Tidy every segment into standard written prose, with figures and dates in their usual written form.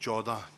14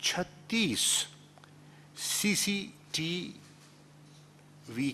36 CCTV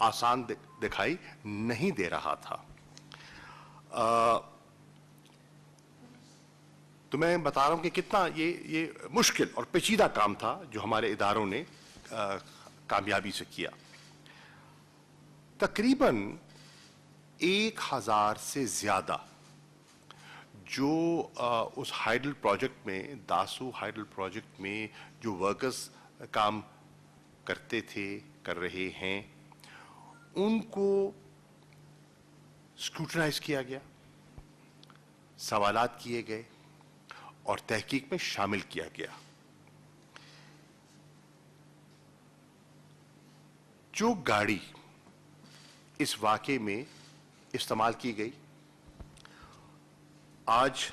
آسان دکھائی نہیں دے رہا تھا. تو میں بتا رہا ہوں کہ کتنا یہ مشکل اور پیچیدہ کام تھا جو ہمارے اداروں نے کامیابی سے کیا. تقریباً 1000 سے زیادہ جو اس ہائیڈل پروجیکٹ میں، داسو ہائیڈل پروجیکٹ میں جو ورکرز کام کرتے تھے، کر رہے ہیں، ان کو اسکروٹنائز کیا گیا، سوالات کیے گئے اور تحقیق میں شامل کیا گیا. جو گاڑی اس واقعے میں استعمال کی گئی، آج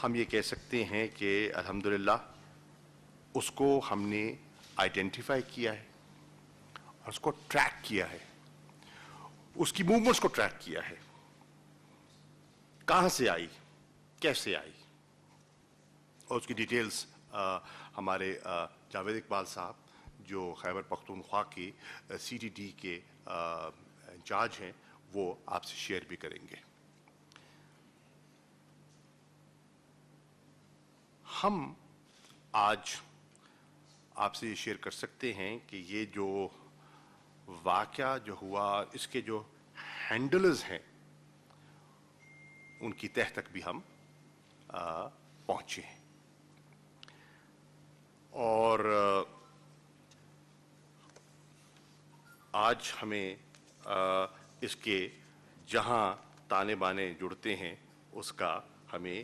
ہم یہ کہہ سکتے ہیں کہ الحمدللہ اس کو ہم نے آئیڈینٹیفائی کیا ہے اور اس کو ٹریک کیا ہے، اس کی موومنٹس کو ٹریک کیا ہے. کہاں سے آئی، کیسے آئی، اور اس کی ڈیٹیلز ہمارے جاوید اقبال صاحب جو خیبر پختونخوا کی سی ٹی ڈی کے انچارج ہیں، وہ آپ سے شیئر بھی کریں گے. ہم آج آپ سے یہ شیئر کر سکتے ہیں کہ یہ جو واقعہ جو ہوا، اس کے جو ہینڈلرز ہیں، ان کی تہ تک بھی ہم پہنچے ہیں. اور آج ہمیں اس کے جہاں تانے بانے جڑتے ہیں، اس کا ہمیں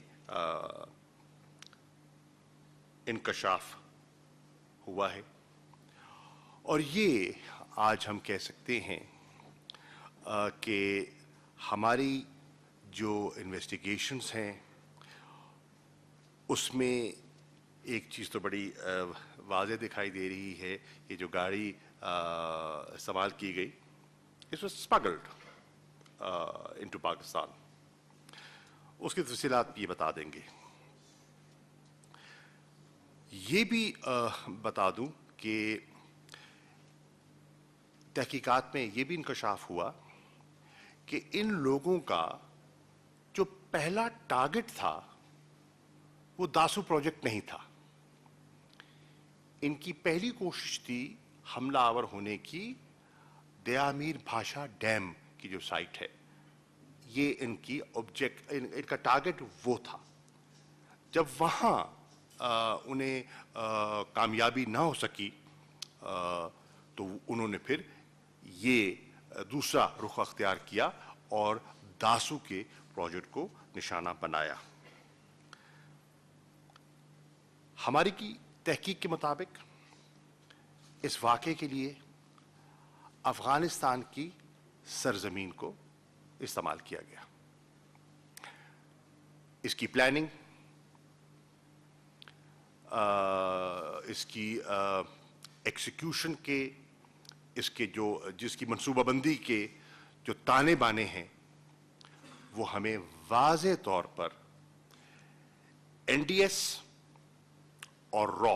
انکشاف ہوا ہے. اور یہ آج ہم کہہ سکتے ہیں کہ ہماری جو انویسٹیگیشنز ہیں، اس میں ایک چیز تو بڑی واضح دکھائی دے رہی ہے کہ جو گاڑی استعمال کی گئی، اس واز اسمگلڈ انٹو پاکستان. اس کی تفصیلات یہ بتا دیں گے. یہ بھی بتا دوں کہ تحقیقات میں یہ بھی انکشاف ہوا کہ ان لوگوں کا جو پہلا ٹارگٹ تھا وہ داسو پروجیکٹ نہیں تھا. ان کی پہلی کوشش تھی حملہ آور ہونے کی دیا میر بھاشا ڈیم کی جو سائٹ ہے. یہ ان کی ان کا ٹارگٹ وہ تھا. جب وہاں انہیں کامیابی نہ ہو سکی تو انہوں نے پھر یہ دوسرا رخ اختیار کیا اور داسو کے پروجیکٹ کو نشانہ بنایا. ہماری کی تحقیق کے مطابق اس واقعے کے لیے افغانستان کی سرزمین کو استعمال کیا گیا. اس کی پلاننگ، اس کی ایکسیکیوشن کے، اس کے جس کی منصوبہ بندی کے جو تانے بانے ہیں، وہ ہمیں واضح طور پر این ڈی ایس اور را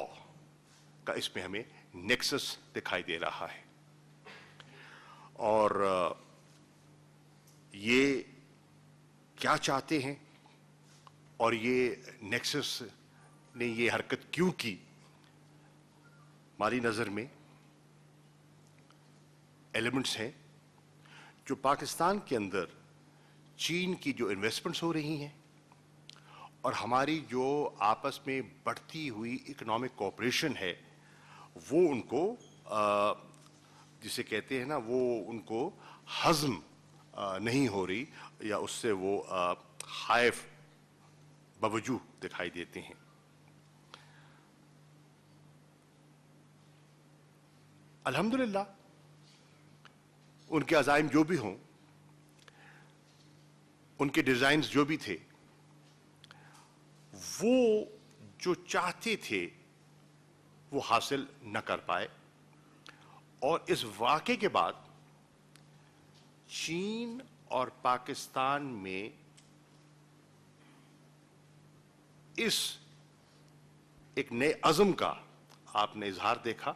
کا اس میں ہمیں نیکسس دکھائی دے رہا ہے. اور یہ کیا چاہتے ہیں اور یہ نیکسس نے یہ حرکت کیوں کی، ہماری نظر میں ایلیمنٹس ہیں جو پاکستان کے اندر چین کی جو انویسٹمنٹس ہو رہی ہیں اور ہماری جو آپس میں بڑھتی ہوئی اکنامک کوآپریشن ہے، وہ ان کو جسے کہتے ہیں نا، وہ ان کو ہضم نہیں ہو رہی، یا اس سے وہ خائف بوجوہ دکھائی دیتے ہیں. الحمدللہ ان کے عزائم جو بھی ہوں، ان کے ڈیزائنز جو بھی تھے، وہ جو چاہتے تھے وہ حاصل نہ کر پائے. اور اس واقعے کے بعد چین اور پاکستان میں اس ایک نئے عزم کا آپ نے اظہار دیکھا،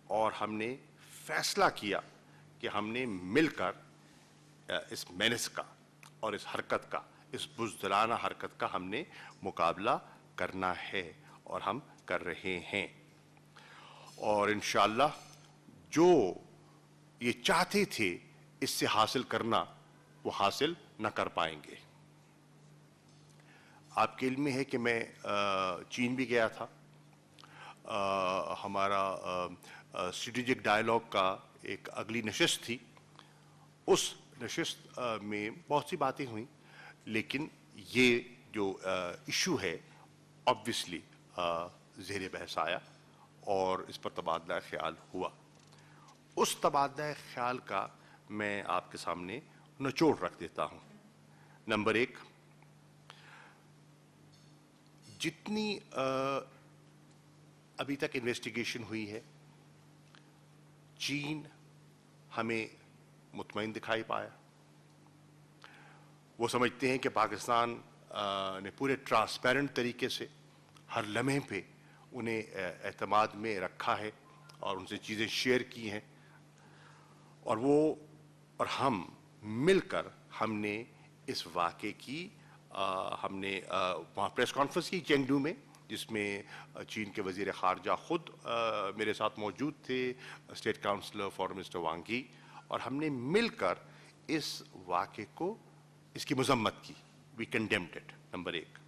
اور ہم نے فیصلہ کیا کہ ہم نے مل کر اس مینس کا اور اس حرکت کا، اس بزدلانہ حرکت کا ہم نے مقابلہ کرنا ہے اور ہم کر رہے ہیں. اور انشاءاللہ جو یہ چاہتے تھے اس سے حاصل کرنا وہ حاصل نہ کر پائیں گے. آپ کے علم میں ہے کہ میں چین بھی گیا تھا. ہمارا اسٹریٹجک ڈائیلاگ کا ایک اگلی نشست تھی. اس نشست میں بہت سی باتیں ہوئیں، لیکن یہ جو ایشو ہے آبویسلی زیر بحث آیا اور اس پر تبادلہ خیال ہوا. اس تبادلہ خیال کا میں آپ کے سامنے نچوڑ رکھ دیتا ہوں. نمبر 1، جتنی ابھی تک انویسٹیگیشن ہوئی ہے، چین ہمیں مطمئن دکھائی پایا. وہ سمجھتے ہیں کہ پاکستان نے پورے ٹرانسپیرنٹ طریقے سے ہر لمحے پہ انہیں اعتماد میں رکھا ہے اور ان سے چیزیں شیئر کی ہیں، اور وہ اور ہم مل کر ہم نے اس واقعے کی ہم نے وہاں پریس کانفرنس کی چینگڈو میں، جس میں چین کے وزیر خارجہ خود میرے ساتھ موجود تھے، اسٹیٹ کاؤنسلر فارن مسٹر وانگ ای، اور ہم نے مل کر اس واقعے کو، اس کی مذمت کی. وی کنڈیمڈ اٹ. نمبر 1،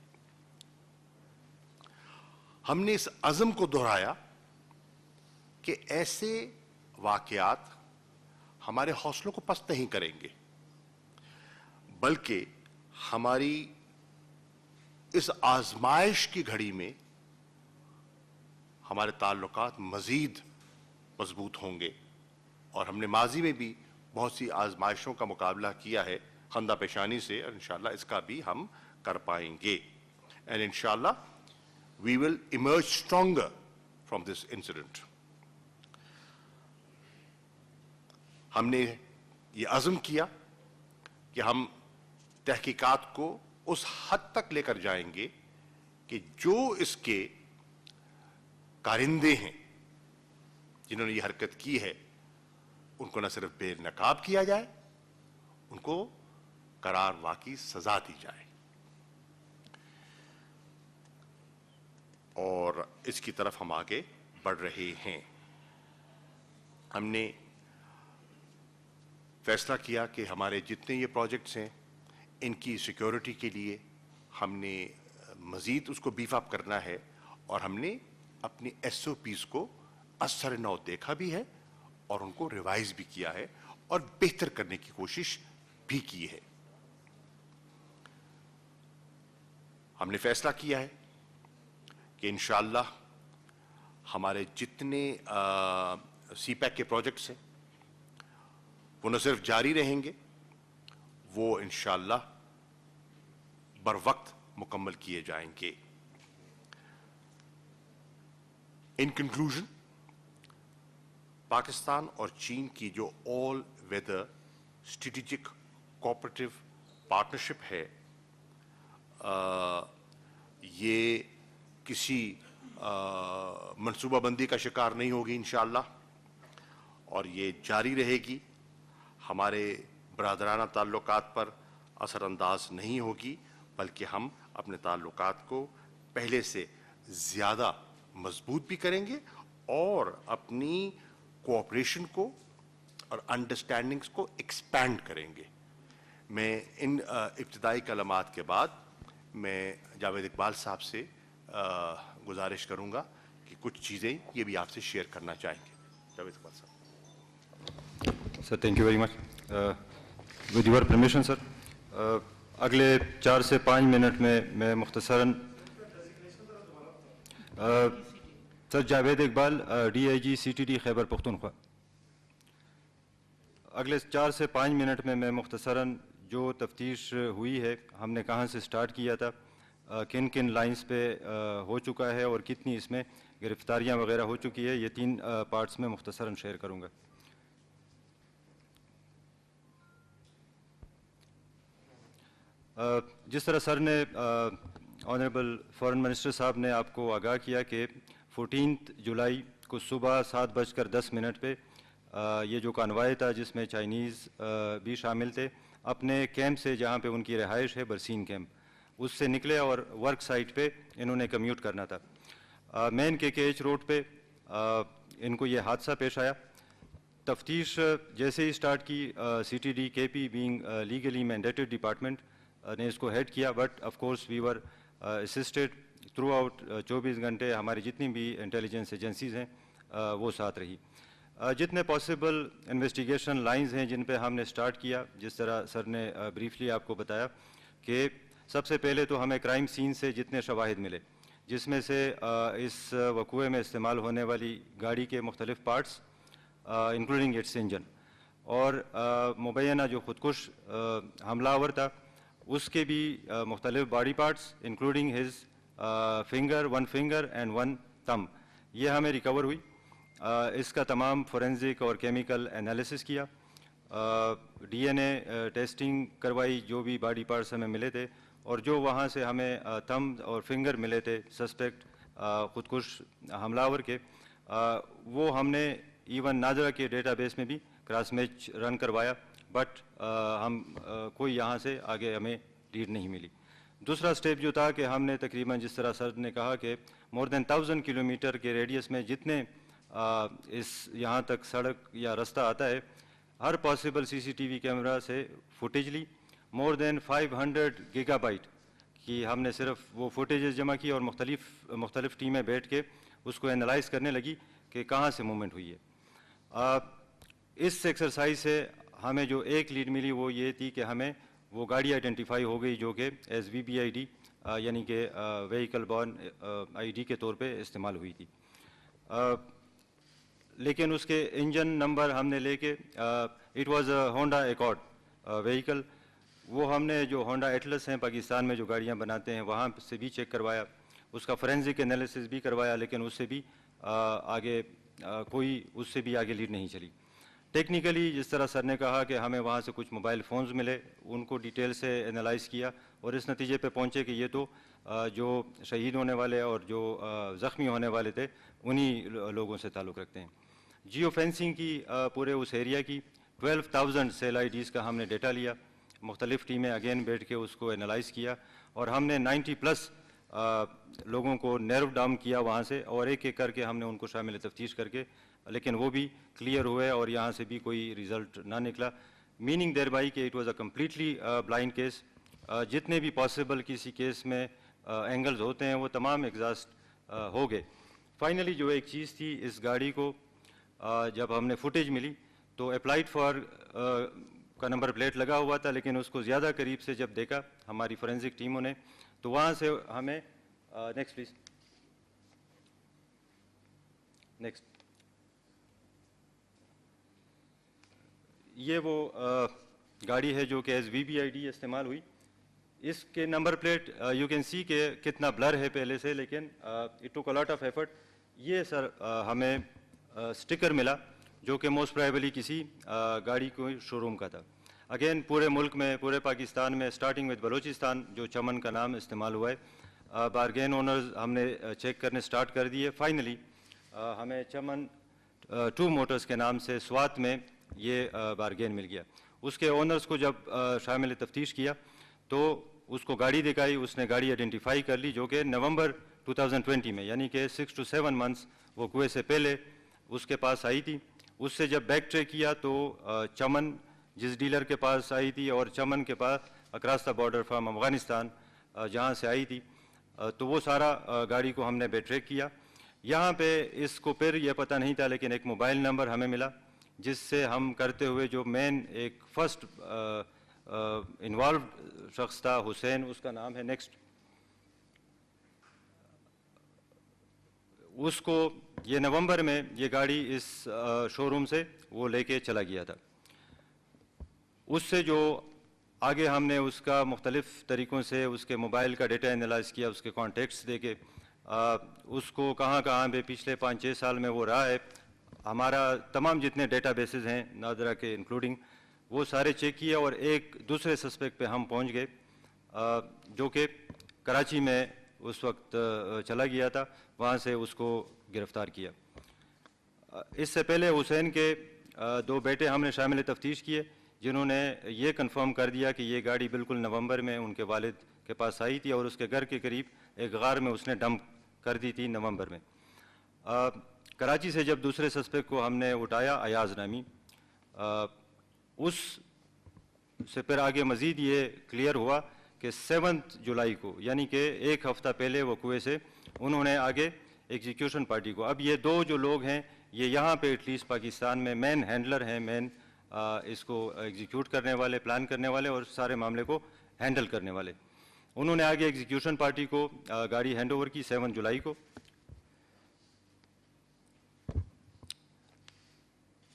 ہم نے اس عزم کو دہرایا کہ ایسے واقعات ہمارے حوصلوں کو پست نہیں کریں گے، بلکہ ہماری اس آزمائش کی گھڑی میں ہمارے تعلقات مزید مضبوط ہوں گے. اور ہم نے ماضی میں بھی بہت سی آزمائشوں کا مقابلہ کیا ہے خندہ پیشانی سے، اور انشاءاللہ اس کا بھی ہم کر پائیں گے. اینڈ انشاءاللہ we will emerge stronger from this incident. ہم نے یہ عزم کیا کہ ہم تحقیقات کو اس حد تک لے کر جائیں گے کہ جو اس کے کارندے ہیں جنہوں نے یہ حرکت کی ہے ان کو نہ صرف بے نقاب کیا جائے، ان کو قرار واقعی سزا دی جائے. اور اس کی طرف ہم آگے بڑھ رہے ہیں. ہم نے فیصلہ کیا کہ ہمارے جتنے یہ پروجیکٹس ہیں ان کی سیکیورٹی کے لیے ہم نے مزید اس کو بیف اپ کرنا ہے، اور ہم نے اپنی ایس او پیز کو اثر نو دیکھا بھی ہے اور ان کو ریوائز بھی کیا ہے اور بہتر کرنے کی کوشش بھی کی ہے. ہم نے فیصلہ کیا ہے کہ انشاءاللہ ہمارے جتنے سی پیک کے پروجیکٹس ہیں وہ نہ صرف جاری رہیں گے، وہ انشاءاللہ بر وقت مکمل کیے جائیں گے. ان کنکلوژن، پاکستان اور چین کی جو آل ویدر اسٹریٹجک کوآپریٹو پارٹنرشپ ہے، یہ کسی منصوبہ بندی کا شکار نہیں ہوگی انشاءاللہ، اور یہ جاری رہے گی. ہمارے برادرانہ تعلقات پر اثر انداز نہیں ہوگی، بلکہ ہم اپنے تعلقات کو پہلے سے زیادہ مضبوط بھی کریں گے اور اپنی کوآپریشن کو اور انڈرسٹینڈنگز کو ایکسپینڈ کریں گے. میں ان ابتدائی کلمات کے بعد میں جاوید اقبال صاحب سے گزارش کروں گا کہ کچھ چیزیں یہ بھی آپ سے شیئر کرنا چاہیں گے. جاوید اقبال صاحب. Sir thank you very much. With your permission sir, اگلے 4 سے 5 منٹ میں مختصراً sir Javed Iqbal D I G C T D Khyber Pakhtunkhwa. اگلے 4 سے 5 منٹ میں مختصراً جو تفتیش ہوئی ہے، ہم نے کہاں سے سٹارٹ کیا تھا، کن کن لائنز پہ ہو چکا ہے اور کتنی اس میں گرفتاریاں وغیرہ ہو چکی ہے، یہ 3 پارٹس میں مختصراً شیئر کروں گا. جس طرح سر نے آنریبل فارن منسٹر صاحب نے آپ کو آگاہ کیا کہ 14 جولائی کو صبح 7:10 پہ یہ جو کانوائے تھا جس میں چائنیز بھی شامل تھے، اپنے کیمپ سے جہاں پہ ان کی رہائش ہے برسین کیمپ، اس سے نکلے اور ورک سائٹ پہ انہوں نے کمیوٹ کرنا تھا۔ مین KKH روڈ پہ ان کو یہ حادثہ پیش آیا۔ تفتیش جیسے ہی سٹارٹ کی، CTD KP being legally mandated department نے اس کو ہیڈ کیا، but of course we were assisted throughout 24 گھنٹے، ہماری جتنی بھی انٹیلیجنس ایجنسیز ہیں وہ ساتھ رہی۔ جتنے پاسبل انویسٹیگیشن لائنز ہیں جن پہ ہم نے سٹارٹ کیا، جس طرح سر نے بریفلی آپ کو بتایا کہ سب سے پہلے تو ہمیں کرائم سین سے جتنے شواہد ملے، جس میں سے اس وقوعے میں استعمال ہونے والی گاڑی کے مختلف پارٹس انکلوڈنگ اٹس انجن، اور مبینہ جو خودکش حملہ آور تھا اس کے بھی مختلف body parts including his one finger and one thumb, یہ ہمیں ریکور ہوئی۔ اس کا تمام فورینزک اور کیمیکل انالیسس کیا، DNA ٹیسٹنگ کروائی، جو بھی باڈی پارٹس ہمیں ملے تھے، اور جو وہاں سے ہمیں تھمب اور فنگر ملے تھے سسپیکٹ خودکش حملہ آور کے، وہ ہم نے ایون ناظرہ کے ڈیٹا بیس میں بھی کراس میچ رن کروایا، بٹ ہم کوئی یہاں سے آگے ہمیں لیڈ نہیں ملی۔ دوسرا سٹیپ جو تھا کہ ہم نے تقریباً جس طرح سر نے کہا کہ مور دین 1000 کلومیٹر کے ریڈیس میں جتنے اس یہاں تک سڑک یا رستہ آتا ہے، ہر پاسبل CCTV کیمرہ سے فوٹیج لی، مور دین 500 گیگا بائٹ کی ہم نے صرف وہ فوٹیجز جمع کی، اور مختلف ٹیمیں بیٹھ کے اس کو انالائز کرنے لگی کہ کہاں سے موومنٹ ہوئی ہے۔ اس ایکسرسائز سے ہمیں جو ایک لیڈ ملی وہ یہ تھی کہ ہمیں وہ گاڑی آئیڈینٹیفائی ہو گئی جو کہ ایز VBID یعنی کہ وہیکل بورن ID کے طور پہ استعمال ہوئی تھی، لیکن اس کے انجن نمبر ہم نے لے کے it was a Honda accord vehicle, وہ ہم نے جو ہونڈا ایٹلس ہیں پاکستان میں جو گاڑیاں بناتے ہیں وہاں سے بھی چیک کروایا، اس کا فورینزک انالیسس بھی کروایا، لیکن اس سے بھی آگے کوئی اس سے بھی آگے لیڈ نہیں چلی۔ ٹیکنیکلی جس طرح سر نے کہا کہ ہمیں وہاں سے کچھ موبائل فونز ملے، ان کو ڈیٹیل سے انالائز کیا، اور اس نتیجے پہ پہنچے کہ یہ تو جو شہید ہونے والے اور جو زخمی ہونے والے تھے انہی لوگوں سے تعلق رکھتے ہیں۔ جیو فینسنگ کی پورے اس ایریا کی 12,000 سیل IDs کا ہم نے ڈیٹا لیا، مختلف ٹیمیں اگین بیٹھ کے اس کو انالائز کیا، اور ہم نے 90+ لوگوں کو نیرو ڈاؤن کیا وہاں سے، اور ایک ایک کر کے ہم نے ان کو شامل تفتیش کر کے، لیکن وہ بھی کلیئر ہوئے اور یہاں سے بھی کوئی ریزلٹ نہ نکلا، میننگ دیر بائی کہ it was a completely blind case. جتنے بھی پاسبل کسی کیس میں اینگلز ہوتے ہیں وہ تمام ایگزاسٹ ہو گئے۔ فائنلی جو ایک چیز تھی، اس گاڑی کو جب ہم نے فوٹیج ملی تو اپلائڈ فار کا نمبر پلیٹ لگا ہوا تھا، لیکن اس کو زیادہ قریب سے جب دیکھا ہماری فورینزک ٹیموں نے تو وہاں سے ہمیں نیکسٹ پلیز نیکسٹ، یہ وہ گاڑی ہے جو کہ ایز VBID استعمال ہوئی۔ اس کے number plate you can see کہ کتنا بلر ہے پہلے سے، لیکن it took a lot of effort. یہ سر ہمیں سٹیکر ملا جو کہ موسٹ پرابیبلی کسی گاڑی کو شو روم کا تھا۔ اگین پورے ملک میں، پورے پاکستان میں، اسٹارٹنگ وتھ بلوچستان جو چمن کا نام استعمال ہوا ہے، بارگین اونرز ہم نے چیک کرنے سٹارٹ کر دیے۔ فائنلی ہمیں چمن 2 موٹرز کے نام سے سوات میں یہ بارگین مل گیا۔ اس کے اونرز کو جب شامل تفتیش کیا تو اس کو گاڑی دکھائی، اس نے گاڑی آئیڈینٹیفائی کر لی جو کہ نومبر 2020 میں، یعنی کہ 6 to 7 months وقوعے سے پہلے اس کے پاس آئی تھی۔ اس سے جب بیک ٹریک کیا تو چمن جس ڈیلر کے پاس آئی تھی اور چمن کے پاس across the border from Afghanistan جہاں سے آئی تھی، تو وہ سارا گاڑی کو ہم نے بیک ٹریک کیا۔ یہاں پہ اس کو پھر یہ پتہ نہیں تھا، لیکن ایک موبائل نمبر ہمیں ملا جس سے ہم کرتے ہوئے جو مین ایک فرسٹ انوالوڈ شخص تھا حسین، اس کا نام ہے نیکسٹ، اس کو یہ نومبر میں یہ گاڑی اس شو روم سے وہ لے کے چلا گیا تھا۔ اس سے جو آگے ہم نے اس کا مختلف طریقوں سے اس کے موبائل کا ڈیٹا انالائز کیا، اس کے کانٹیکٹس دے کے اس کو کہاں کہاں پہ پچھلے 5-6 سال میں وہ رہا ہے، ہمارا تمام جتنے ڈیٹا بیسز ہیں نادرا کے انکلوڈنگ وہ سارے چیک کیا، اور ایک دوسرے سسپیکٹ پہ ہم پہنچ گئے جو کہ کراچی میں اس وقت چلا گیا تھا، وہاں سے اس کو گرفتار کیا۔ اس سے پہلے حسین کے دو بیٹے ہم نے شامل تفتیش کیے جنہوں نے یہ کنفرم کر دیا کہ یہ گاڑی بالکل نومبر میں ان کے والد کے پاس آئی تھی اور اس کے گھر کے قریب ایک غار میں اس نے ڈمپ کر دی تھی نومبر میں. کراچی سے جب دوسرے سسپیکٹ کو ہم نے اٹھایا ایاز نامی, اس سے پھر آگے مزید یہ کلیئر ہوا کہ 7 جولائی کو یعنی کہ ایک ہفتہ پہلے وہ کوے سے انہوں نے آگے ایگزیکیوشن پارٹی کو, اب یہ دو جو لوگ ہیں یہ یہاں پہ ایٹ لیسٹ پاکستان میں مین ہینڈلر ہیں, مین اس کو ایگزیکیوٹ کرنے والے, پلان کرنے والے اور سارے معاملے کو ہینڈل کرنے والے. انہوں نے آگے ایگزیکیوشن پارٹی کو گاڑی ہینڈ اوور کی 7 جولائی کو.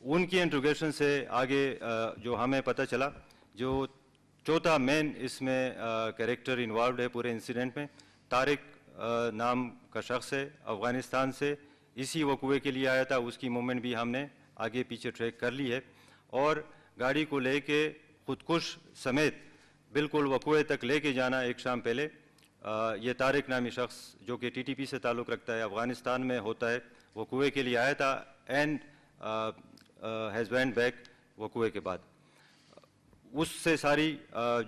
ان کی انٹروگیشن سے آگے جو ہمیں پتہ چلا, جو چوتھا مین اس میں کریکٹر انوالوڈ ہے پورے انسیڈنٹ میں, طارق نام کا شخص ہے, افغانستان سے اسی وقوعے کے لیے آیا تھا. اس کی موومنٹ بھی ہم نے آگے پیچھے ٹریک کر لی ہے اور گاڑی کو لے کے خودکش سمیت بالکل وقوعے تک لے کے جانا ایک شام پہلے. یہ طارق نامی شخص جو کہ TTP سے تعلق رکھتا ہے, افغانستان میں ہوتا ہے, وقوعے کے لیے آیا تھا اینڈ ہیز وینٹ بیک وقوعے کے بعد. اس سے ساری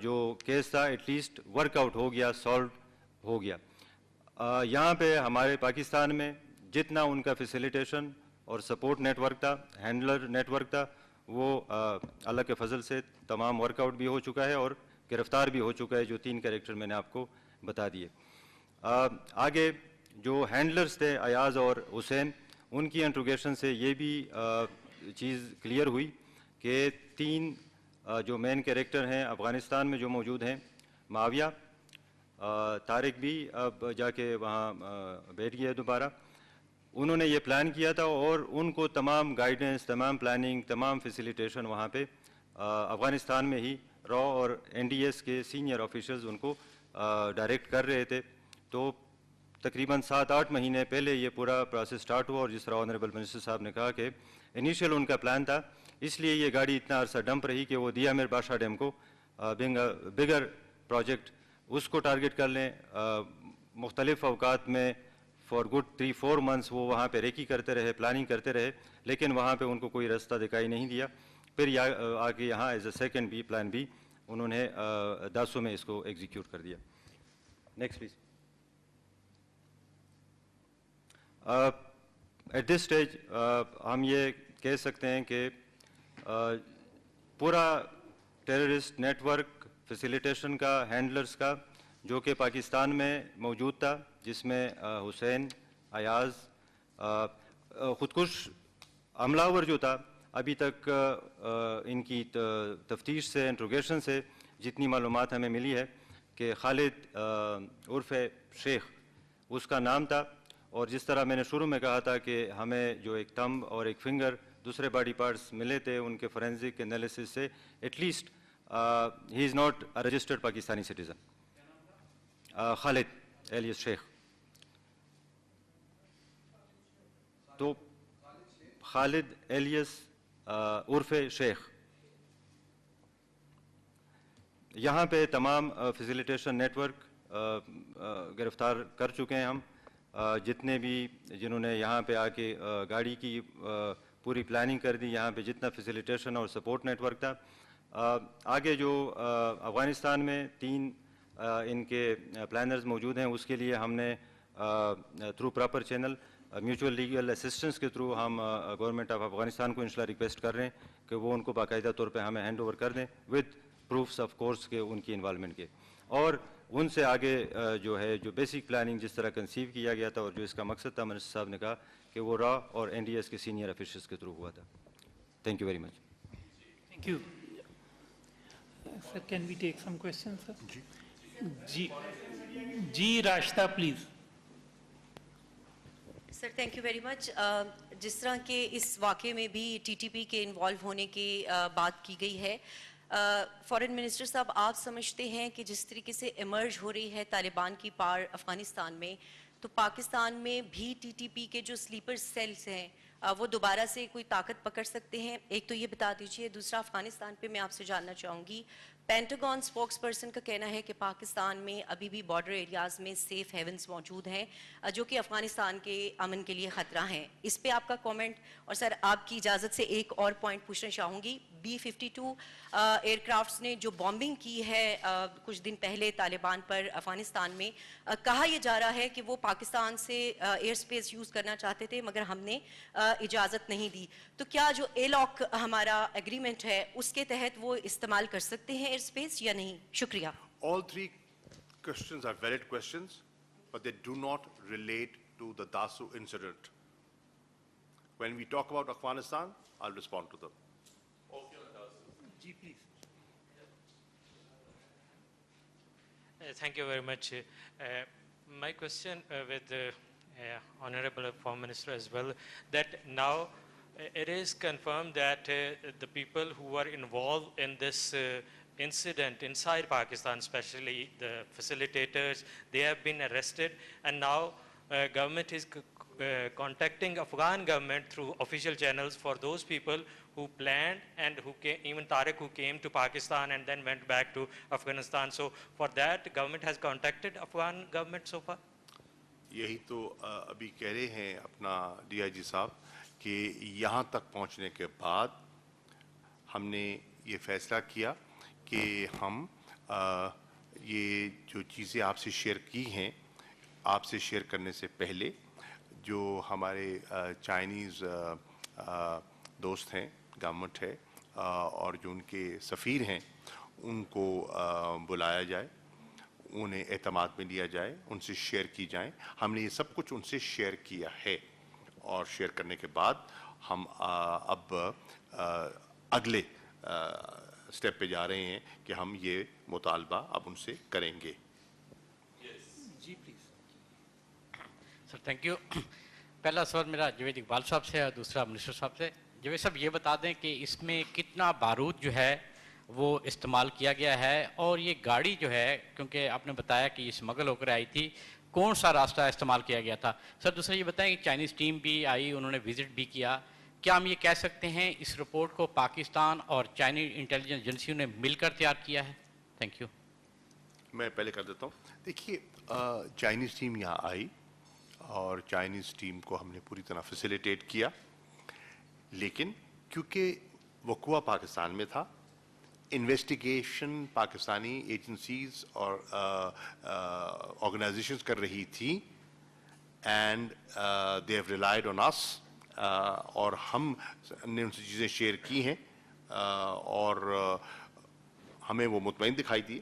جو کیس تھا ایٹ لیسٹ ورک آؤٹ ہو گیا, سالو ہو گیا. یہاں پہ ہمارے پاکستان میں جتنا ان کا فیسیلیٹیشن اور سپورٹ نیٹ ورک تھا, ہینڈلر نیٹ ورک تھا, وہ اللہ کے فضل سے تمام ورک آؤٹ بھی ہو چکا ہے اور گرفتار بھی ہو چکا ہے, جو 3 کریکٹر میں نے آپ کو بتا دیے. آگے جو ہینڈلرز تھے ایاز اور حسین, ان کی انٹروگیشن سے یہ بھی چیز کلیئر ہوئی کہ 3 جو مین کریکٹر ہیں افغانستان میں جو موجود ہیں, معاویہ, طارق بھی اب جا کے وہاں بیٹھ گیا دوبارہ, انہوں نے یہ پلان کیا تھا اور ان کو تمام گائیڈنس, تمام پلاننگ, تمام فیسیلیٹیشن وہاں پہ افغانستان میں ہی را اور NDS کے سینئر آفیشلز ان کو ڈائریکٹ کر رہے تھے. تو تقریباً 7-8 مہینے پہلے یہ پورا پروسیس سٹارٹ ہوا اور جس طرح آنریبل منسٹر صاحب نے کہا کہ انیشیل ان کا پلان تھا, اس لیے یہ گاڑی اتنا عرصہ ڈمپ رہی کہ وہ دیا میر بادشاہ ڈیم کو بگر پروجیکٹ اس کو ٹارگٹ کر لیں. مختلف اوقات میں فار گڈ 3-4 منتھس وہ وہاں پہ ریکی کرتے رہے, پلاننگ کرتے رہے, لیکن وہاں پہ ان کو کوئی راستہ دکھائی نہیں دیا. پھر آگے یہاں ایز اے سیکنڈ بھی پلان بھی انہوں نے داسوں میں اس کو ایگزیکیوٹ کر دیا. Next please. At this stage ہم یہ کہہ سکتے ہیں کہ پورا ٹیررسٹ نیٹ ورک فیسیلیٹیشن کا, ہینڈلرز کا, جو کہ پاکستان میں موجود تھا, جس میں حسین, ایاز, خودکش حملہ آور جو تھا, ابھی تک ان کی تفتیش سے, انٹروگیشن سے جتنی معلومات ہمیں ملی ہے کہ خالد عرف شیخ اس کا نام تھا. اور جس طرح میں نے شروع میں کہا تھا کہ ہمیں جو ایک تھمب اور ایک فنگر دوسرے باڈی پارٹس ملے تھے ان کے فورینزک انالیسس سے, at least he is not registered Pakistani citizen. Khalid Ilyas Sheikh, تو خالد ایلیس عرف شیخ یہاں پہ تمام فیسیلیٹیشن نیٹ ورک گرفتار کر چکے ہیں ہم, جتنے بھی جنہوں نے یہاں پہ آ کے گاڑی کی پوری پلاننگ کر دی, یہاں پہ جتنا فیسیلیٹیشن اور سپورٹ نیٹ ورک تھا. آگے جو افغانستان میں 3 ان کے پلانرز موجود ہیں, اس کے لیے ہم نے through proper channel mutual legal assistance کے تھرو ہم گورنمنٹ آف افغانستان کو انشاءاللہ ریکویسٹ کر رہے ہیں کہ وہ ان کو باقاعدہ طور پہ ہمیں ہینڈ اوور کر دیں ود پروفس آف کورس کے ان کی انوالومنٹ کے, اور ان سے آگے جو ہے جو بیسک پلاننگ جس طرح کنسیو کیا گیا تھا اور جو اس کا مقصد تھا, منسٹر صاحب نے کہا کہ وہ را اور NDS کے سینئر آفیشلز کے تھرو ہوا تھا. Thank you very much. Thank you. Sir, can we take some questions, sir? Ji Rashta, please. Sir thank you very مچ. جس طرح کہ اس واقعے میں بھی TTP کے انوالو ہونے کی بات کی گئی ہے, فارن منسٹر صاحب آپ سمجھتے ہیں کہ جس طریقے سے ایمرج ہو رہی ہے طالبان کی پار افغانستان میں, تو پاکستان میں بھی TTP کے جو سلیپر سیلز ہیں وہ دوبارہ سے کوئی طاقت پکڑ سکتے ہیں؟ ایک تو یہ بتا دیجئے. دوسرا افغانستان پہ میں آپ سے جاننا چاہوں گی, پینٹاگون اسپوکس پرسن کا کہنا ہے کہ پاکستان میں ابھی بھی بارڈر ایریاز میں سیف ہیونز موجود ہیں جو کہ افغانستان کے امن کے لیے خطرہ ہیں. اس پہ آپ کا کامنٹ. اور سر آپ کی اجازت سے ایک اور پوائنٹ پوچھنا چاہوں گی. B-52 ایئر کرافٹس نے جو بامبنگ کی ہے کچھ دن پہلے طالبان پر افغانستان میں, کہا یہ جا رہا ہے کہ وہ پاکستان سے ایئر اسپیس یوز کرنا چاہتے تھے مگر ہم نے اجازت نہیں دی. تو کیا جو ALOC ہمارا ایگریمنٹ ہے اس کے تحت وہ استعمال کر سکتے ہیں ایئر اسپیس یا نہیں؟ شکریہ. All three questions are valid questions, but they do not relate to the Dasu incident. When we talk about Afghanistan, I'll respond to them. Ji, please. Thank you very much. My question with the Honorable Foreign Minister as well, that now it is confirmed that the people who were involved in this incident inside Pakistan, especially the facilitators, they have been arrested, and now government is contacting Afghan government through official channels for those people who planned and who came, even Tariq, who came to Pakistan and then went back to Afghanistan. So for that, government has contacted Afghan government so far? یہی تو ابھی کہہ رہے ہیں اپنا DIG صاحب کہ یہاں تک پہنچنے کے بعد ہم نے یہ فیصلہ کیا کہ ہم یہ جو چیزیں آپ سے شیئر کی ہیں, آپ سے شیئر کرنے سے پہلے جو ہمارے چائنیز دوست ہیں, گورنمنٹ ہے, اور جو ان کے سفیر ہیں ان کو بلایا جائے, انہیں اعتماد میں لیا جائے, ان سے شیئر کی جائیں. ہم نے یہ سب کچھ ان سے شیئر کیا ہے, اور شیئر کرنے کے بعد ہم اب اگلے سٹیپ پہ جا رہے ہیں کہ ہم یہ مطالبہ اب ان سے کریں گے. جی پلیز. Sir thank you. پہلا سوال میرا جاوید اقبال صاحب سے اور دوسرا منسٹر صاحب سے. جاوید صاحب یہ بتا دیں کہ اس میں کتنا بارود جو ہے وہ استعمال کیا گیا ہے, اور یہ گاڑی جو ہے کیونکہ آپ نے بتایا کہ یہ اسمگل ہو کر آئی تھی, کون سا راستہ استعمال کیا گیا تھا؟ سر دوسرا یہ بتائیں کہ چائنیز ٹیم بھی آئی, انہوں نے وزٹ بھی کیا, کیا ہم یہ کہہ سکتے ہیں اس رپورٹ کو پاکستان اور چائنیز انٹیلیجنس ایجنسیوں نے مل کر تیار کیا ہے؟ Thank you. میں پہلے کر دیتا ہوں. دیکھیے, چائنیز ٹیم یہاں آئی اور چائنیز ٹیم کو ہم نے پوری طرح فیسیلیٹیٹ کیا, لیکن کیونکہ وقوع پاکستان میں تھا, انویسٹیگیشن پاکستانی ایجنسیز اور آرگنائزیشنز کر رہی تھی, and they have relied on us, اور ہم نے ان سے چیزیں شیئر کی ہیں اور ہمیں وہ مطمئن دکھائی دیے,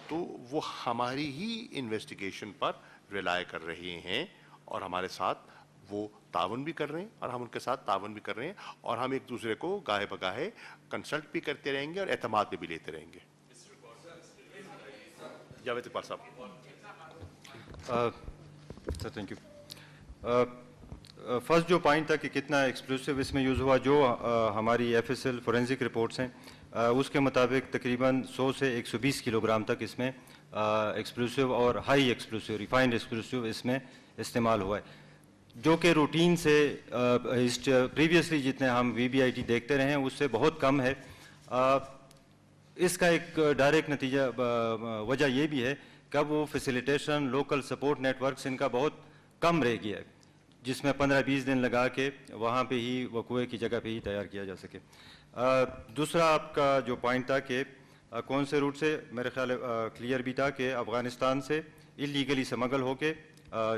تو وہ ہماری ہی انویسٹیگیشن پر ریلائی کر رہے ہیں اور ہمارے ساتھ وہ تعاون بھی کر رہے ہیں اور ہم ان کے ساتھ تعاون بھی کر رہے ہیں, اور ہم ایک دوسرے کو گاہے بگاہے کنسلٹ بھی کرتے رہیں گے اور اعتماد بھی لیتے رہیں گے. جاوید اقبال صاحب. Sir thank you. فرسٹ جو پوائنٹ تھا کہ کتنا ایکسپلوسیو اس میں یوز ہوا, جو ہماری FSL فورینزک رپورٹس ہیں اس کے مطابق تقریباً 100 سے 120 کلو گرام تک اس میں ایکسپلوسیو اور ہائی ایکسپلوسیو ریفائنڈ ایکسپلوسیو اس میں استعمال ہوا ہے, جو کہ روٹین سے پریویسلی جتنے ہم VBIT دیکھتے رہے ہیں اس سے بہت کم ہے. اس کا ایک ڈائریکٹ نتیجہ وجہ یہ بھی ہے کہ اب وہ facilitation local support networks ان کا بہت کم رہ گیا ہے, جس میں 15-20 دن لگا کے وہاں پہ ہی وقوع کی جگہ پہ ہی تیار کیا جا سکے. دوسرا آپ کا جو پوائنٹ تھا کہ کون سے روٹ سے, میرے خیال کلیئر بھی تھا کہ افغانستان سے اللیگلی سمگل ہو کے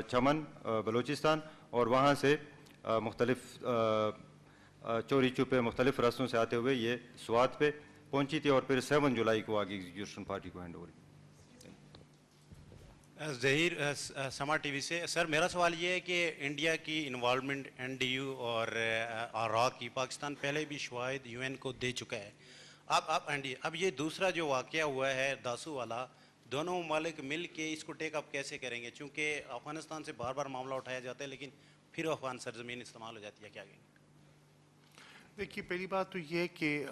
چمن بلوچستان اور وہاں سے مختلف چوری چھپے مختلف راستوں سے آتے ہوئے یہ سوات پہ پہنچی تھی, اور پھر 7 جولائی کو آگے ایگزیکیوشن پارٹی کو ہینڈ اوور. ظہیر سما ٹی وی سے. سر میرا سوال یہ ہے کہ انڈیا کی انوالومنٹ NDU اور عراق کی پاکستان پہلے بھی شواہد UN کو دے چکا ہے. اب یہ دوسرا جو واقعہ ہوا ہے داسو والا, دونوں ممالک مل کے اس کو ٹیک اپ کیسے کریں گے؟ چونکہ افغانستان سے بار بار معاملہ اٹھایا جاتا ہے لیکن پھر افغان سرزمین استعمال ہو جاتی ہے, کیا کہیں گے؟ دیکھیے, پہلی بات تو یہ ہے کہ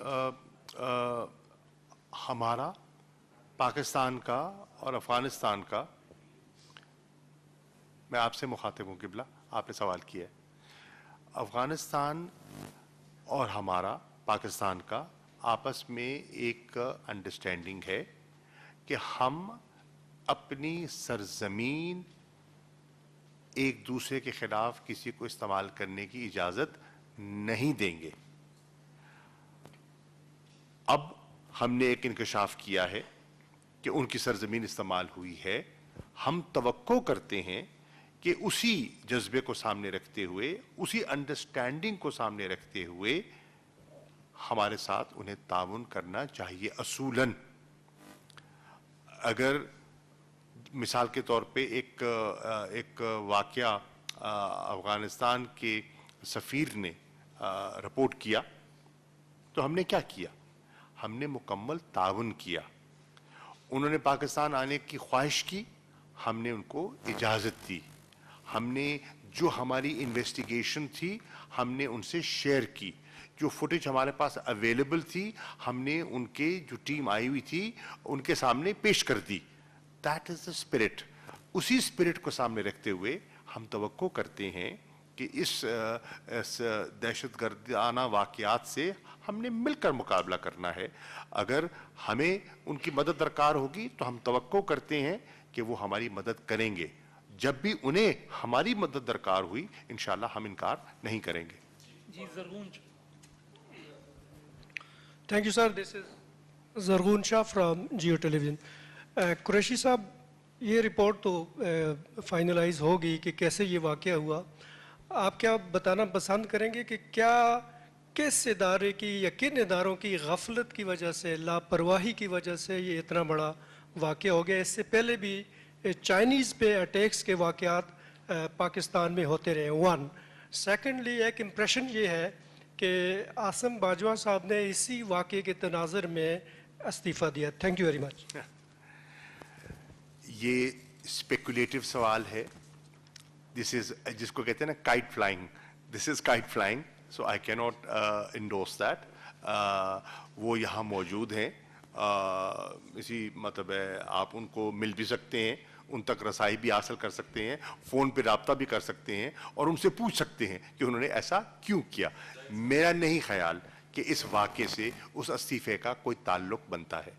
ہمارا پاکستان کا اور افغانستان کا, میں آپ سے مخاطب ہوں قبلہ, آپ نے سوال کیا ہے, افغانستان اور ہمارا پاکستان کا آپس میں ایک انڈرسٹینڈنگ ہے کہ ہم اپنی سرزمین ایک دوسرے کے خلاف کسی کو استعمال کرنے کی اجازت نہیں دیں گے. اب ہم نے ایک انکشاف کیا ہے کہ ان کی سرزمین استعمال ہوئی ہے. ہم توقع کرتے ہیں کہ اسی جذبے کو سامنے رکھتے ہوئے, اسی انڈرسٹینڈنگ کو سامنے رکھتے ہوئے ہمارے ساتھ انہیں تعاون کرنا چاہیے. اصولاً اگر مثال کے طور پہ ایک واقعہ افغانستان کے سفیر نے رپورٹ کیا تو ہم نے کیا کیا؟ ہم نے مکمل تعاون کیا. انہوں نے پاکستان آنے کی خواہش کی, ہم نے ان کو اجازت دی. ہم نے جو ہماری انویسٹیگیشن تھی ہم نے ان سے شیئر کی. جو فوٹیج ہمارے پاس اویلیبل تھی ہم نے ان کے جو ٹیم آئی ہوئی تھی ان کے سامنے پیش کر دی. That is the spirit. اسی اسپرٹ کو سامنے رکھتے ہوئے ہم توقع کرتے ہیں کہ اس دہشت گردانہ واقعات سے ہم نے مل کر مقابلہ کرنا ہے. اگر ہمیں ان کی مدد درکار ہوگی تو ہم توقع کرتے ہیں کہ وہ ہماری مدد کریں گے. جب بھی انہیں ہماری مدد درکار ہوئی انشاءاللہ ہم انکار نہیں کریں گے. جی Zarghun. Thank you, sir. This is Zargun Shah from Geo Television. Qureshi صاحب, یہ رپورٹ تو فائنلائز ہوگی کہ کیسے یہ واقعہ ہوا. آپ کیا بتانا پسند کریں گے کہ کیا کس ادارے کی یا کن اداروں کی غفلت کی وجہ سے, لاپرواہی کی وجہ سے یہ اتنا بڑا واقعہ ہو گیا؟ اس سے پہلے بھی چائنیز پہ اٹیکس کے واقعات پاکستان میں ہوتے رہے. ون سیکنڈلی ایک امپریشن یہ ہے کہ عاصم باجوہ صاحب نے اسی واقعے کے تناظر میں استعفیٰ دیا. تھینک یو ویری مچ. یہ اسپیکولیٹو سوال ہے. دس از جس کو کہتے ہیں نا کائٹ فلائنگ. دس از کائٹ فلائنگ, سو آئی کی ناٹ انڈورس دیٹ. وہ یہاں موجود ہیں, اسی مطلب ہے آپ ان کو مل بھی سکتے ہیں, ان تک رسائی بھی حاصل کر سکتے ہیں, فون پہ رابطہ بھی کر سکتے ہیں اور ان سے پوچھ سکتے ہیں کہ انہوں نے ایسا کیوں کیا. میرا نہیں خیال کہ اس واقعے سے اس استعفے کا کوئی تعلق بنتا ہے.